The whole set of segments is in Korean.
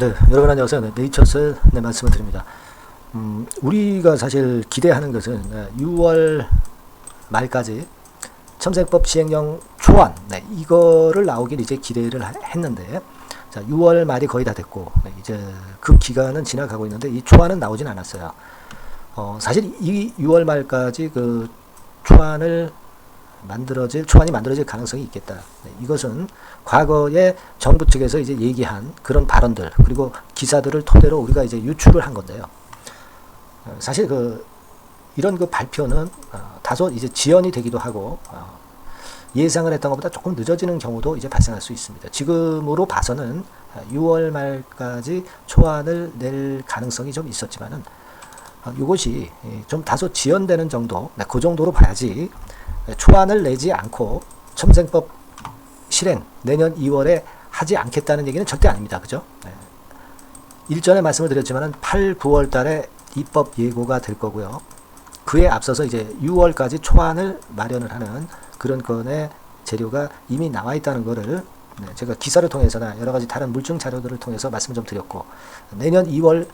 네, 여러분 안녕하세요. 네, 네이처스 말씀을 드립니다. 우리가 사실 기대하는 것은 6월 말까지 첨생법 시행령 초안 이거를 나오길 이제 기대를 했는데, 자 6월 말이 거의 다 됐고 이제 그 기간은 지나가고 있는데 이 초안은 나오진 않았어요. 사실 이 6월 말까지 그 초안이 만들어질 가능성이 있겠다. 이것은 과거에 정부 측에서 이제 얘기한 그런 발언들 그리고 기사들을 토대로 우리가 이제 유추를 한 건데요. 사실 이런 발표는 다소 이제 지연이 되기도 하고 예상을 했던 것보다 조금 늦어지는 경우도 이제 발생할 수 있습니다. 지금으로 봐서는 6월 말까지 초안을 낼 가능성이 좀 있었지만은 이것이 좀 다소 지연되는 정도, 그 정도로 봐야지 초안을 내지 않고 첨생법 실행 내년 2월에 하지 않겠다는 얘기는 절대 아닙니다. 그죠? 일전에 말씀을 드렸지만은 8, 9월 달에 입법 예고가 될 거고요. 그에 앞서서 이제 6월까지 초안을 마련을 하는 그런 건의 재료가 이미 나와 있다는 거를 제가 기사를 통해서나 여러 가지 다른 물증 자료들을 통해서 말씀을 좀 드렸고, 내년 2월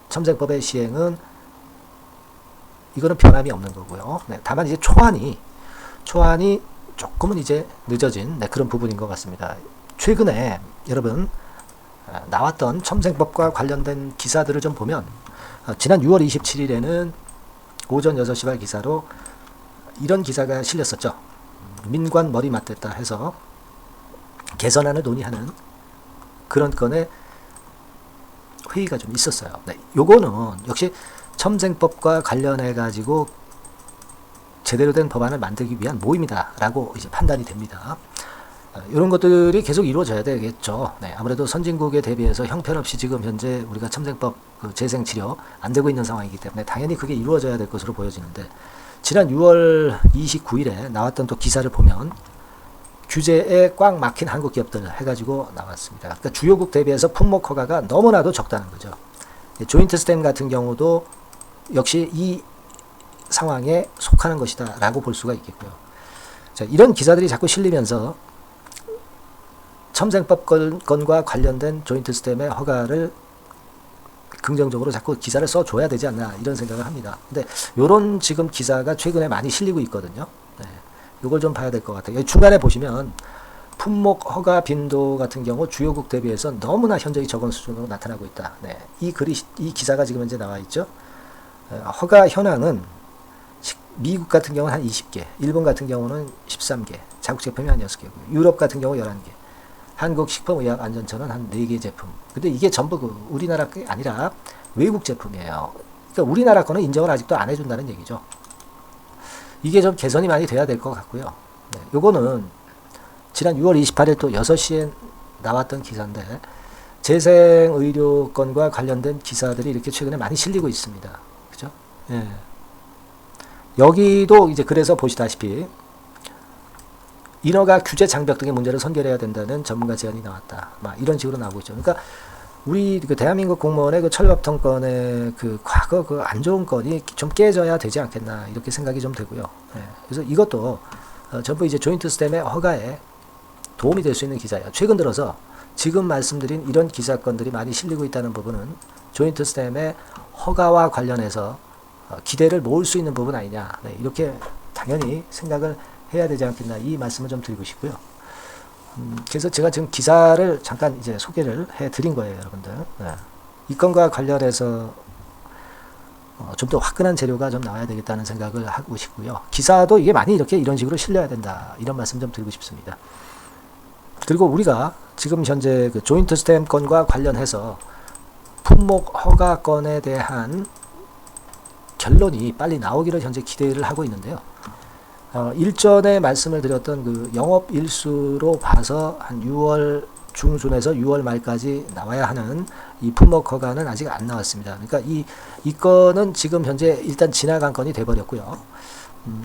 첨생법의 시행은 이거는 변함이 없는 거고요. 다만 이제 초안이 조금은 이제 늦어진 그런 부분인 것 같습니다. 최근에 여러분 나왔던 첨생법과 관련된 기사들을 좀 보면 지난 6월 27일에는 오전 6시 발 기사로 이런 기사가 실렸었죠. 민관 머리 맞댔다 해서 개선안을 논의하는 그런 건에 회의가 좀 있었어요. 요거는 역시 첨생법과 관련해 가지고 제대로 된 법안을 만들기 위한 모임이다라고 이제 판단이 됩니다. 이런 것들이 계속 이루어져야 되겠죠. 아무래도 선진국에 대비해서 형편없이 지금 현재 우리가 첨생법 재생 치료 안 되고 있는 상황이기 때문에 당연히 그게 이루어져야 될 것으로 보여지는데, 지난 6월 29일에 나왔던 또 기사를 보면 규제에 꽉 막힌 한국 기업들 해가지고 나왔습니다. 그러니까 주요국 대비해서 품목 허가가 너무나도 적다는 거죠. 조인트 스템 같은 경우도 역시 이 상황에 속하는 것이다 라고 볼 수가 있겠고요. 자, 이런 기사들이 자꾸 실리면서 첨생법 건과 관련된 조인트 스템의 허가를 긍정적으로 자꾸 기사를 써줘야 되지 않나 이런 생각을 합니다. 근데 요런 지금 기사가 최근에 많이 실리고 있거든요. 이걸 좀 봐야 될 것 같아요. 중간에 보시면 품목 허가 빈도 같은 경우 주요국 대비해서 너무나 현저히 적은 수준으로 나타나고 있다. 이 기사가 지금 현재 나와 있죠. 허가 현황은 미국 같은 경우는 한 20개, 일본 같은 경우는 13개, 자국 제품이 한 6개고요. 유럽 같은 경우 11개, 한국 식품의약안전처는 한 4개 제품. 근데 이게 전부 우리나라 게 아니라 외국 제품이에요. 그러니까 우리나라 거는 인정을 아직도 안 해준다는 얘기죠. 이게 좀 개선이 많이 돼야 될 것 같고요. 요거는 지난 6월 28일 또 6시에 나왔던 기사인데, 재생의료건과 관련된 기사들이 이렇게 최근에 많이 실리고 있습니다. 그죠? 여기도 이제 그래서 보시다시피 인허가 규제 장벽 등의 문제를 선결해야 된다는 전문가 제안이 나왔다. 이런 식으로 나오고 있죠. 그러니까 우리 대한민국 공무원의 철밥통건의 과거 안 좋은 건이 좀 깨져야 되지 않겠나 이렇게 생각이 좀 되고요. 그래서 이것도 전부 이제 조인트 스템의 허가에 도움이 될 수 있는 기사예요. 최근 들어서 지금 말씀드린 이런 기사건들이 많이 실리고 있다는 부분은 조인트 스템의 허가와 관련해서 기대를 모을 수 있는 부분 아니냐, 이렇게 당연히 생각을 해야 되지 않겠나 이 말씀을 좀 드리고 싶고요. 그래서 제가 지금 기사를 잠깐 이제 소개를 해드린 거예요, 여러분들. 이 건과 관련해서 좀 더 화끈한 재료가 좀 나와야 되겠다는 생각을 하고 싶고요. 기사도 이게 많이 이런 식으로 실려야 된다, 이런 말씀 좀 드리고 싶습니다. 그리고 우리가 지금 현재 조인트 스탬 건과 관련해서 품목 허가 건에 대한 결론이 빨리 나오기를 현재 기대를 하고 있는데요. 일전에 말씀을 드렸던 영업 일수로 봐서 한 6월 중순에서 6월 말까지 나와야 하는 이 품목 허가는 아직 안 나왔습니다. 그러니까 이 건은 지금 현재 일단 지나간 건이 돼버렸고요.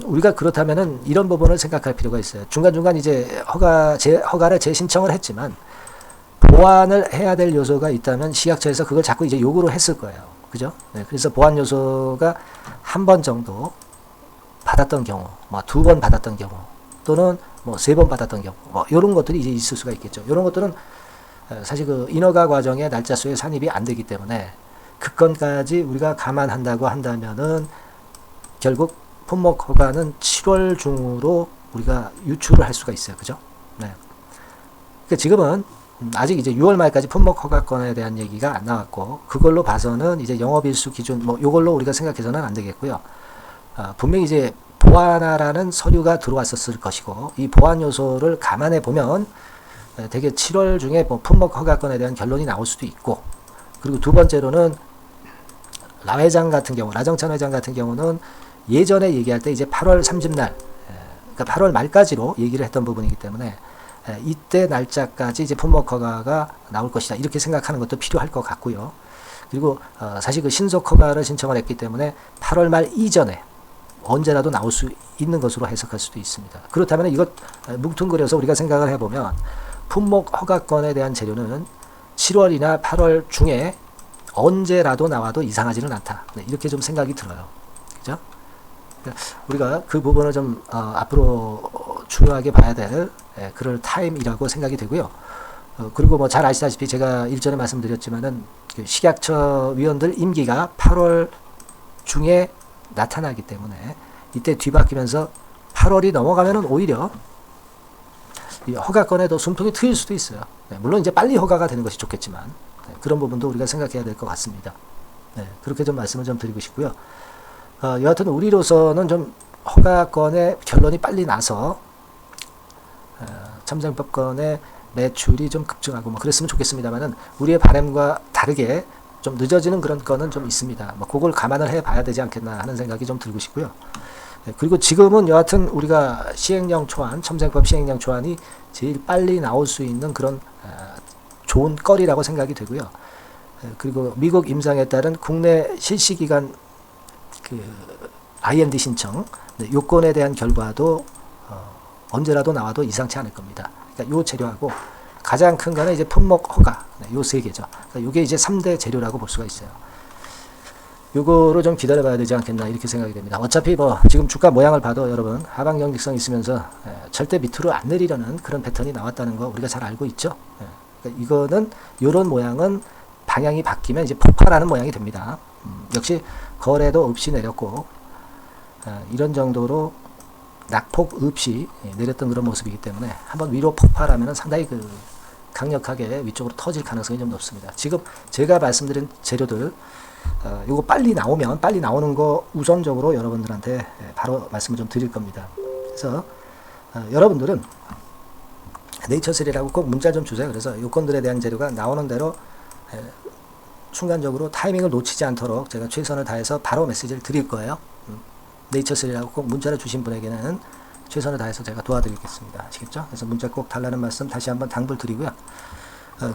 우리가 그렇다면은 이런 부분을 생각할 필요가 있어요. 중간중간 이제 허가를 재신청을 했지만 보완을 해야 될 요소가 있다면 시약처에서 그걸 자꾸 이제 요구를 했을 거예요. 그죠? 그래서 보완 요소가 한 번 정도 받았던 경우, 2번 받았던 경우, 또는 3번 받았던 경우, 이런 것들이 이제 있을 수가 있겠죠. 이런 것들은 사실 그 인허가 과정에 날짜수에 산입이 안 되기 때문에 그 건까지 우리가 감안한다고 한다면은 결국 품목 허가는 7월 중으로 우리가 유출을 할 수가 있어요. 그죠? 네. 그러니까 지금은 아직 이제 6월 말까지 품목 허가권에 대한 얘기가 안 나왔고, 그걸로 봐서는 이제 영업일수 기준 뭐 요걸로 우리가 생각해서는 안 되겠고요. 분명히 이제 보완하라는 서류가 들어왔었을 것이고, 이 보완 요소를 감안해 보면 대개 7월 중에 뭐 품목 허가권에 대한 결론이 나올 수도 있고, 그리고 두 번째로는 라 회장 같은 경우, 라정찬 회장 같은 경우는 예전에 얘기할 때 이제 8월 30날, 그러니까 8월 말까지로 얘기를 했던 부분이기 때문에 이때 날짜까지 이제 품목 허가가 나올 것이다, 이렇게 생각하는 것도 필요할 것 같고요. 그리고 사실 그 신속 허가를 신청을 했기 때문에 8월 말 이전에 언제라도 나올 수 있는 것으로 해석할 수도 있습니다. 그렇다면 이것 뭉뚱그려서 우리가 생각을 해보면 품목 허가권에 대한 재료는 7월이나 8월 중에 언제라도 나와도 이상하지는 않다. 네, 이렇게 좀 생각이 들어요. 그죠? 우리가 그 부분을 좀 앞으로 중요하게 봐야 될 그럴 타임이라고 생각이 되고요. 그리고 뭐 잘 아시다시피 제가 일전에 말씀드렸지만은 그 식약처 위원들 임기가 8월 중에 나타나기 때문에 이때 뒤바뀌면서 8월이 넘어가면은 오히려 이 허가권에 더 숨통이 트일 수도 있어요. 네, 물론 이제 빨리 허가가 되는 것이 좋겠지만 그런 부분도 우리가 생각해야 될 것 같습니다. 네, 그렇게 좀 말씀을 좀 드리고 싶고요. 여하튼 우리로서는 좀 허가권의 결론이 빨리 나서 첨정법권의 매출이 좀 급증하고 뭐 그랬으면 좋겠습니다만은 우리의 바람과 다르게 좀 늦어지는 그런 건은 좀 있습니다. 뭐 그걸 감안을 해봐야 되지 않겠나 하는 생각이 좀 들고 싶고요. 그리고 지금은 여하튼 우리가 시행령 초안, 첨정법 시행령 초안이 제일 빨리 나올 수 있는 그런 좋은 거리라고 생각이 되고요. 그리고 미국 임상에 따른 국내 실시기간 그 IND 신청, 요건에 대한 결과도 언제라도 나와도 이상치 않을 겁니다. 그러니까 요 재료하고 가장 큰 거는 이제 품목 허가, 요 세 개죠. 그러니까 요게 이제 3대 재료라고 볼 수가 있어요. 요거를 좀 기다려봐야 되지 않겠나 이렇게 생각이 됩니다. 어차피 뭐 지금 주가 모양을 봐도 여러분 하방 경직성 있으면서 절대 밑으로 안 내리려는 그런 패턴이 나왔다는 거 우리가 잘 알고 있죠. 그러니까 이거는 요런 모양은 방향이 바뀌면 이제 폭발하는 모양이 됩니다. 역시 거래도 없이 내렸고 이런 정도로 낙폭 없이 내렸던 그런 모습이기 때문에 한번 위로 폭발하면 상당히 그 강력하게 위쪽으로 터질 가능성이 좀 높습니다. 지금 제가 말씀드린 재료들 이거 빨리 나오면 빨리 나오는 거 우선적으로 여러분들한테 바로 말씀을 좀 드릴 겁니다. 그래서 여러분들은 네이처셀이라고 꼭 문자 좀 주세요. 그래서 요건들에 대한 재료가 나오는 대로 순간적으로 타이밍을 놓치지 않도록 제가 최선을 다해서 바로 메시지를 드릴 거예요. 네이처셀이라고 꼭 문자를 주신 분에게는 최선을 다해서 제가 도와드리겠습니다. 아시겠죠? 그래서 문자 꼭 달라는 말씀 다시 한번 당부를 드리고요.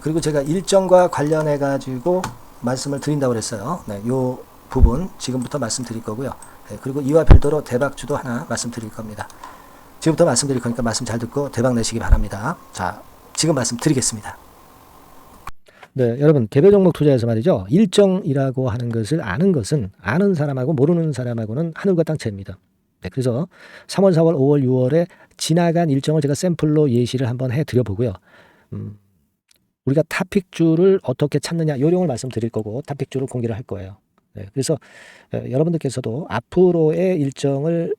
그리고 제가 일정과 관련해 가지고 말씀을 드린다고 그랬어요. 네, 요 부분 지금부터 말씀드릴 거고요. 그리고 이와 별도로 대박주도 하나 말씀드릴 겁니다. 지금부터 말씀드릴 거니까 말씀 잘 듣고 대박 내시기 바랍니다. 자, 지금 말씀드리겠습니다. 네, 여러분 개별 종목 투자에서 말이죠. 일정이라고 하는 것을 아는 것은 아는 사람하고 모르는 사람하고는 하늘과 땅 차이입니다. 네, 그래서 3월, 4월, 5월, 6월에 지나간 일정을 제가 샘플로 예시를 한번 해드려 보고요. 우리가 타픽주를 어떻게 찾느냐 요령을 말씀드릴 거고 타픽주를 공개를 할 거예요. 네, 그래서 여러분들께서도 앞으로의 일정을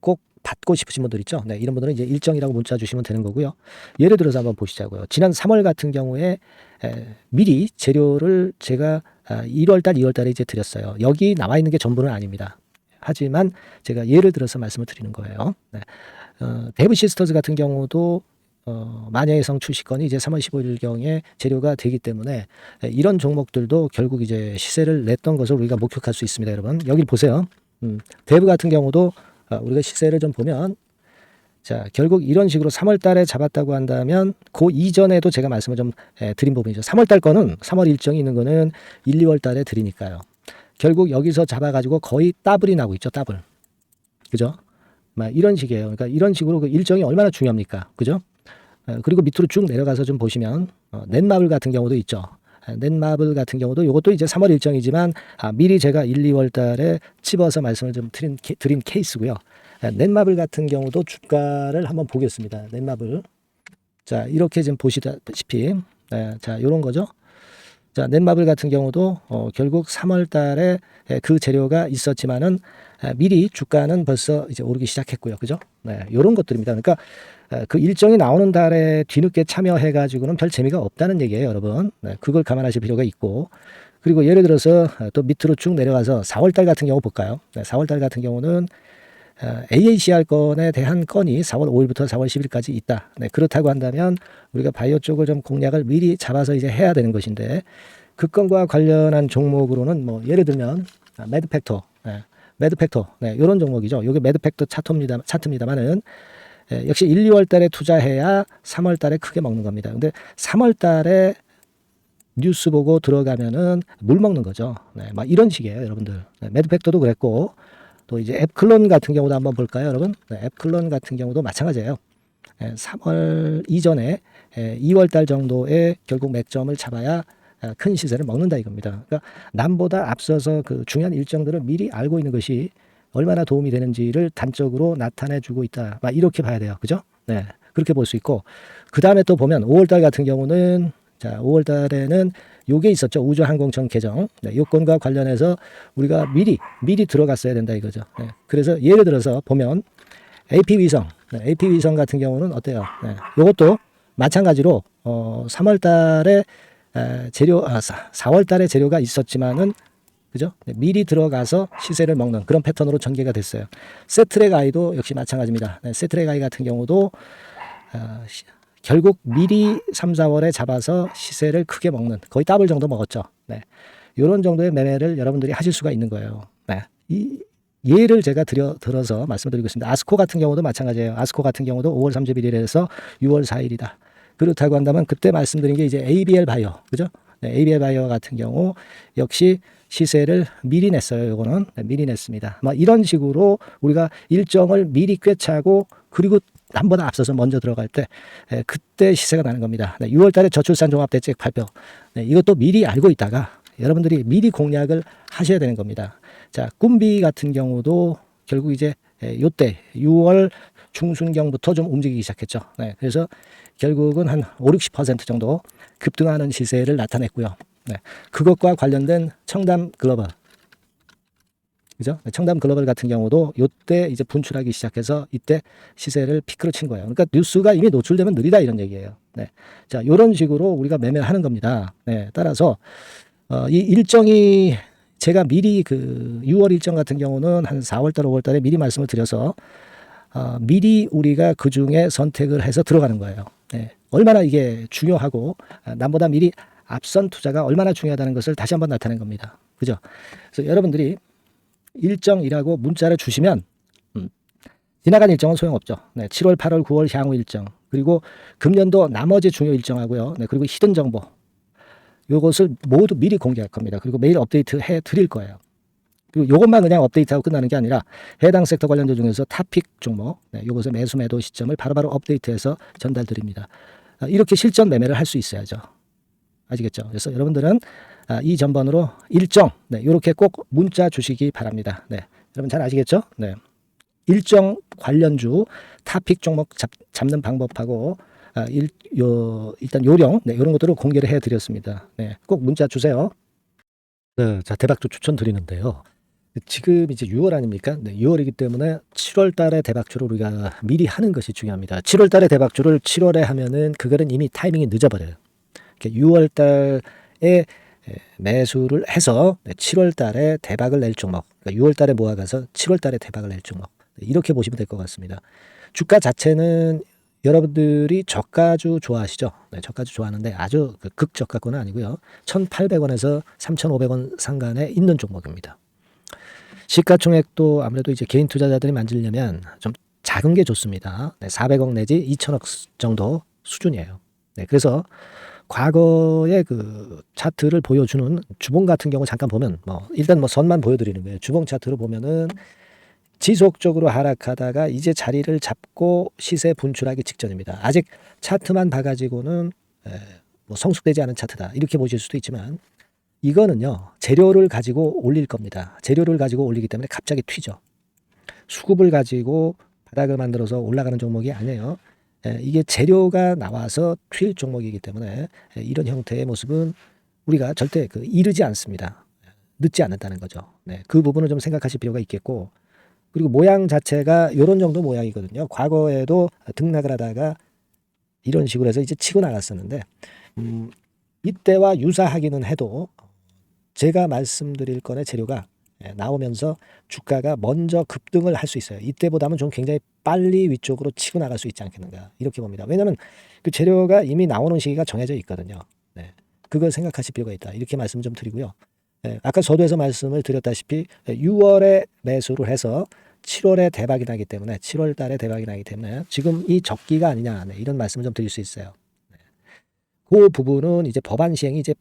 꼭 받고 싶으신 분들 있죠. 네, 이런 분들은 이제 일정이라고 문자 주시면 되는 거고요. 예를 들어서 한번 보시자고요. 지난 3월 같은 경우에 미리 재료를 제가 1월달, 2월달에 이제 드렸어요. 여기 나와 있는 게 전부는 아닙니다. 하지만 제가 예를 들어서 말씀을 드리는 거예요. 네. 데브 시스터즈 같은 경우도 마녀의성 출시건이 이제 3월 15일경에 재료가 되기 때문에 이런 종목들도 결국 이제 시세를 냈던 것을 우리가 목격할 수 있습니다, 여러분. 여기 보세요. 데브 같은 경우도 우리가 시세를 좀 보면 자, 결국 이런 식으로 3월 달에 잡았다고 한다면 그 이전에도 제가 말씀을 좀 드린 부분이죠. 3월 달 거는 3월 일정이 있는 거는 1, 2월 달에 드리니까요. 결국 여기서 잡아가지고 거의 더블이 나고 있죠. 더블. 그죠? 막 이런 식이에요. 그러니까 이런 식으로 그 일정이 얼마나 중요합니까? 그죠? 그리고 밑으로 쭉 내려가서 좀 보시면 넷마블 같은 경우도 있죠. 넷마블 같은 경우도 이것도 이제 3월 일정이지만 미리 제가 1, 2월 달에 집어서 말씀을 좀 드린 케이스고요. 넷마블 같은 경우도 주가를 한번 보겠습니다. 넷마블. 자, 이렇게 지금 보시다시피 네, 자, 요런 거죠. 자, 넷마블 같은 경우도 결국 3월 달에 그 재료가 있었지만은 미리 주가는 벌써 이제 오르기 시작했고요. 그죠? 네, 요런 것들입니다. 그러니까 그 일정이 나오는 달에 뒤늦게 참여해 가지고는 별 재미가 없다는 얘기예요, 여러분. 네, 그걸 감안하실 필요가 있고. 그리고 예를 들어서 또 밑으로 쭉 내려가서 4월 달 같은 경우 볼까요? 네, 4월 달 같은 경우는 AACR 건에 대한 건이 4월 5일부터 4월 10일까지 있다. 네, 그렇다고 한다면 우리가 바이오 쪽을 좀 공략을 미리 잡아서 이제 해야 되는 것인데 그 건과 관련한 종목으로는 뭐 예를 들면 매드팩터, 매드팩터, 네, 이런 종목이죠. 이게 매드팩터 차트입니다만은 역시 1, 2월 달에 투자해야 3월 달에 크게 먹는 겁니다. 근데 3월 달에 뉴스 보고 들어가면은 물 먹는 거죠. 네, 막 이런 식이에요, 여러분들. 네, 매드팩터도 그랬고 또 이제 앱클론 같은 경우도 한번 볼까요, 여러분? 네, 앱클론 같은 경우도 마찬가지예요. 3월 이전에 2월 달 정도에 결국 맥점을 잡아야 큰 시세를 먹는다 이겁니다. 그러니까 남보다 앞서서 그 중요한 일정들을 미리 알고 있는 것이 얼마나 도움이 되는지를 단적으로 나타내주고 있다. 막 이렇게 봐야 돼요, 그죠? 네, 그렇게 볼 수 있고 그 다음에 또 보면 5월 달 같은 경우는 자, 5월 달에는 요게 있었죠. 우주항공청 개정. 네, 요건과 관련해서 우리가 미리 들어갔어야 된다 이거죠. 네, 그래서 예를 들어서 보면 AP위성. 네, AP위성 같은 경우는 어때요? 네, 요것도 마찬가지로 3월 달에 재료 4월 달에 재료가 있었지만은 그죠? 네, 미리 들어가서 시세를 먹는 그런 패턴으로 전개가 됐어요. 세트랙 아이도 역시 마찬가지입니다. 네, 세트랙 아이 같은 경우도 결국 미리 3, 4월에 잡아서 시세를 크게 먹는 거의 더블 정도 먹었죠. 네. 이런 정도의 매매를 여러분들이 하실 수가 있는 거예요. 네. 이 예를 제가 들어서 말씀드리고 있습니다. 아스코 같은 경우도 마찬가지예요. 아스코 같은 경우도 5월 31일에서 6월 4일이다. 그렇다고 한다면 그때 말씀드린 게 이제 ABL 바이오, 그죠? 네, ABL 바이오 같은 경우 역시 시세를 미리 냈어요. 요거는 네, 미리 냈습니다. 뭐 이런 식으로 우리가 일정을 미리 꿰차고 그리고 남보다 앞서서 먼저 들어갈 때 그때 시세가 나는 겁니다. 네, 6월 달에 저출산 종합대책 발표. 네, 이것도 미리 알고 있다가 여러분들이 미리 공략을 하셔야 되는 겁니다. 자, 꿈비 같은 경우도 결국 이제 요때 6월 중순경부터 좀 움직이기 시작했죠. 네, 그래서 결국은 한 5, 60% 정도 급등하는 시세를 나타냈고요. 네, 그것과 관련된 청담 글로벌, 그죠? 청담 글로벌 같은 경우도 요때 이제 분출하기 시작해서 이때 시세를 피크로 친 거예요. 그러니까 뉴스가 이미 노출되면 느리다 이런 얘기예요. 네, 자, 요런 식으로 우리가 매매를 하는 겁니다. 네, 따라서 이 일정이 제가 미리 그 6월 일정 같은 경우는 한 4월달, 5월달에 미리 말씀을 드려서 미리 우리가 그 중에 선택을 해서 들어가는 거예요. 네, 얼마나 이게 중요하고 남보다 미리 앞선 투자가 얼마나 중요하다는 것을 다시 한번 나타낸 겁니다. 그죠? 그래서 여러분들이 일정이라고 문자를 주시면 지나간 일정은 소용없죠. 네, 7월, 8월, 9월 향후 일정 그리고 금년도 나머지 중요 일정하고요. 네, 그리고 히든 정보 요것을 모두 미리 공개할 겁니다. 그리고 매일 업데이트 해 드릴 거예요. 그리고 요것만 그냥 업데이트하고 끝나는 게 아니라 해당 섹터 관련주 중에서 탑픽 종목 요것의 매수 매도 시점을 바로바로 업데이트해서 전달 드립니다. 이렇게 실전 매매를 할 수 있어야죠. 아시겠죠? 그래서 여러분들은 이 전번으로 일정 이렇게 꼭 문자 주시기 바랍니다. 네, 여러분 잘 아시겠죠? 네, 일정 관련주 탑픽 종목 잡는 방법하고 일단 요령 이런 것들을 공개를 해드렸습니다. 네, 꼭 문자 주세요. 네, 자 대박주 추천드리는데요. 지금 이제 6월 아닙니까? 네, 6월이기 때문에 7월 달에 대박주를 우리가 미리 하는 것이 중요합니다. 7월 달에 대박주를 7월에 하면은 그거는 이미 타이밍이 늦어버려요. 6월 달에 매수를 해서 7월 달에 대박을 낼 종목, 그러니까 6월 달에 모아가서 7월 달에 대박을 낼 종목 이렇게 보시면 될 것 같습니다. 주가 자체는 여러분들이 저가주 좋아하시죠? 네, 저가주 좋아하는데 아주 극저가권은 아니고요. 1,800원에서 3,500원 상간에 있는 종목입니다. 시가총액도 아무래도 이제 개인 투자자들이 만지려면 좀 작은 게 좋습니다. 네, 400억 내지 2천억 정도 수준이에요. 네, 그래서 과거의 그 차트를 보여주는 주봉 같은 경우 잠깐 보면 일단 선만 보여드리는 거예요. 주봉 차트를 보면은 지속적으로 하락하다가 이제 자리를 잡고 시세 분출하기 직전입니다. 아직 차트만 봐가지고는 성숙되지 않은 차트다 이렇게 보실 수도 있지만 이거는요 재료를 가지고 올릴 겁니다. 재료를 가지고 올리기 때문에 갑자기 튀죠. 수급을 가지고 바닥을 만들어서 올라가는 종목이 아니에요. 이게 재료가 나와서 튈 종목이기 때문에 이런 형태의 모습은 우리가 절대 이르지 않습니다. 늦지 않는다는 거죠. 네, 그 부분을 좀 생각하실 필요가 있겠고, 그리고 모양 자체가 이런 정도 모양이거든요. 과거에도 등락을 하다가 이런 식으로 해서 이제 치고 나갔었는데, 이때와 유사하기는 해도 제가 말씀드릴 건의 재료가 나오면서 주가가 먼저 급등을 할 수 있어요. 이때보다는 좀 굉장히 빨리 위쪽으로 치고 나갈 수 있지 않겠는가, 이렇게 봅니다. 왜냐하면 그 재료가 이미 나오는 시기가 정해져 있거든요. 네, 그걸 생각하실 필요가 있다, 이렇게 말씀 좀 드리고요. 아까 서두에서 말씀을 드렸다시피 6월에 매수를 해서 7월에 대박이 나기 때문에, 7월 달에 대박이 나기 때문에 지금 이 적기가 아니냐, 이런 말씀을 좀 드릴 수 있어요. 그 부분은 이제 법안 시행이 이제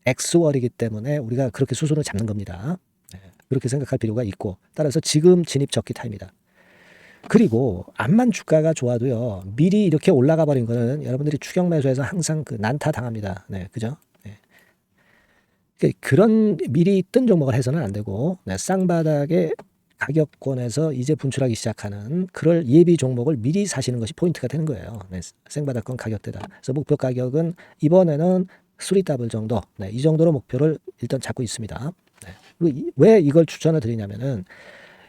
X월이기 때문에 우리가 그렇게 수순을 잡는 겁니다. 그렇게 생각할 필요가 있고, 따라서 지금 진입 적기 타입니다. 그리고 암만 주가가 좋아도요, 미리 이렇게 올라가 버린 거는 여러분들이 추격 매수해서 항상 난타 당합니다. 네, 그죠? 그런 미리 뜬 종목을 해서는 안 되고, 쌍바닥의 가격권에서 이제 분출하기 시작하는 그럴 예비 종목을 미리 사시는 것이 포인트가 되는 거예요. 생바닥권 가격대다. 그래서 목표 가격은 이번에는 3더블 정도, 이 정도로 목표를 일단 잡고 있습니다. 그리고 왜 이걸 추천을 드리냐면은,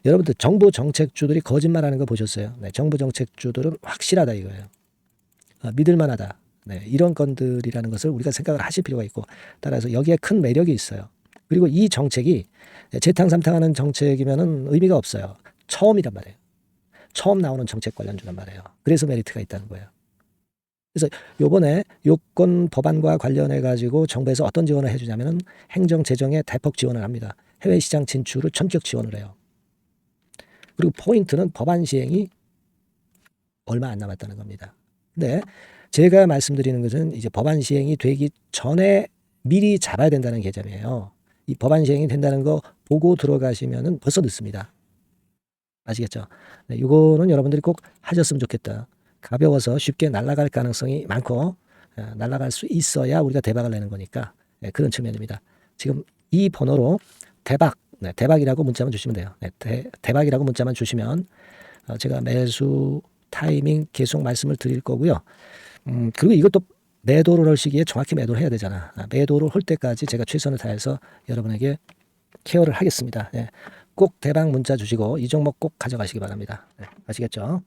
여러분들 정부 정책주들이 거짓말하는 거 보셨어요? 정부 정책주들은 확실하다 이거예요. 믿을만하다. 이런 건들이라는 것을 우리가 생각을 하실 필요가 있고, 따라서 여기에 큰 매력이 있어요. 그리고 이 정책이 재탕삼탕하는 정책이면은 의미가 없어요. 처음이란 말이에요. 처음 나오는 정책 관련주란 말이에요. 그래서 메리트가 있다는 거예요. 그래서 요번에 요건 법안과 관련해 가지고 정부에서 어떤 지원을 해주냐면은 행정 재정에 대폭 지원을 합니다. 해외 시장 진출을 전격 지원을 해요. 그리고 포인트는 법안 시행이 얼마 안 남았다는 겁니다. 근데 제가 말씀드리는 것은 이제 법안 시행이 되기 전에 미리 잡아야 된다는 개념이에요. 이 법안 시행이 된다는 거 보고 들어가시면은 벌써 늦습니다. 아시겠죠? 이거는 여러분들이 꼭 하셨으면 좋겠다. 가벼워서 쉽게 날아갈 가능성이 많고, 날아갈 수 있어야 우리가 대박을 내는 거니까, 그런 측면입니다. 지금 이 번호로 대박, 대박이라고 문자만 주시면 돼요. 대박이라고 문자만 주시면 제가 매수 타이밍 계속 말씀을 드릴 거고요. 그리고 이것도 매도를 할 시기에 정확히 매도를 해야 되잖아. 매도를 할 때까지 제가 최선을 다해서 여러분에게 케어를 하겠습니다. 꼭 대박 문자 주시고 이 종목 꼭 가져가시기 바랍니다. 아시겠죠?